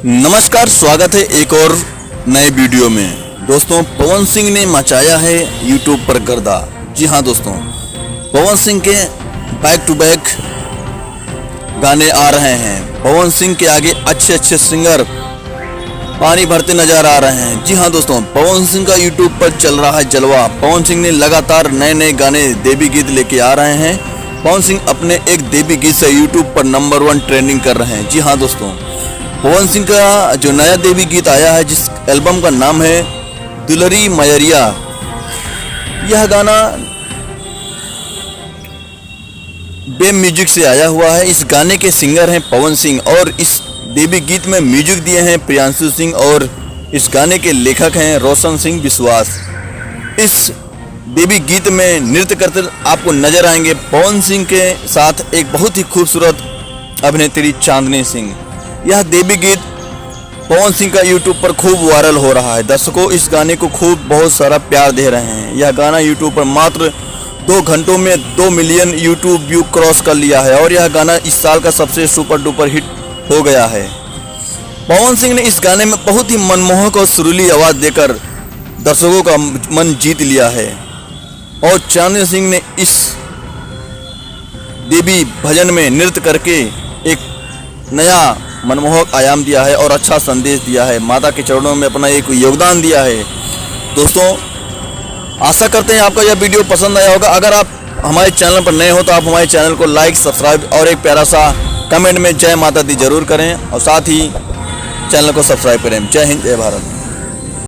नमस्कार, स्वागत है एक और नए वीडियो में। दोस्तों, पवन सिंह ने मचाया है यूट्यूब पर गर्दा। जी हाँ दोस्तों, पवन सिंह के बैक टू बैक गाने आ रहे हैं। पवन सिंह के आगे अच्छे अच्छे सिंगर पानी भरते नजर आ रहे हैं। जी हाँ दोस्तों, पवन सिंह का यूट्यूब पर चल रहा है जलवा। पवन सिंह ने लगातार नए नए गाने, देवी गीत लेके आ रहे हैं। पवन सिंह अपने एक देवी गीत से यूट्यूब पर नंबर 1 ट्रेंडिंग कर रहे हैं। जी हाँ दोस्तों, पवन सिंह का जो नया देवी गीत आया है, जिस एल्बम का नाम है दुलरी मयरिया, यह गाना बे म्यूजिक से आया हुआ है। इस गाने के सिंगर हैं पवन सिंह और इस देवी गीत में म्यूजिक दिए हैं प्रियांशु सिंह और इस गाने के लेखक हैं रोशन सिंह विश्वास। इस देवी गीत में नृत्य करते आपको नजर आएंगे पवन सिंह के साथ एक बहुत ही खूबसूरत अभिनेत्री चांदनी सिंह। यह देवी गीत पवन सिंह का यूट्यूब पर खूब वायरल हो रहा है। दर्शकों इस गाने को खूब बहुत सारा प्यार दे रहे हैं। यह गाना यूट्यूब पर मात्र 2 घंटों में 2 मिलियन यूट्यूब व्यू क्रॉस कर लिया है और यह गाना इस साल का सबसे सुपर डुपर हिट हो गया है। पवन सिंह ने इस गाने में बहुत ही मनमोहक और सुरीली आवाज़ देकर दर्शकों का मन जीत लिया है और चांदनी सिंह ने इस देवी भजन में नृत्य करके एक नया मनमोहक आयाम दिया है और अच्छा संदेश दिया है। माता के चरणों में अपना एक योगदान दिया है। दोस्तों, आशा करते हैं आपका यह वीडियो पसंद आया होगा। अगर आप हमारे चैनल पर नए हो तो आप हमारे चैनल को लाइक, सब्सक्राइब और एक प्यारा सा कमेंट में जय माता दी जरूर करें और साथ ही चैनल को सब्सक्राइब करें। जय हिंद, जय भारत।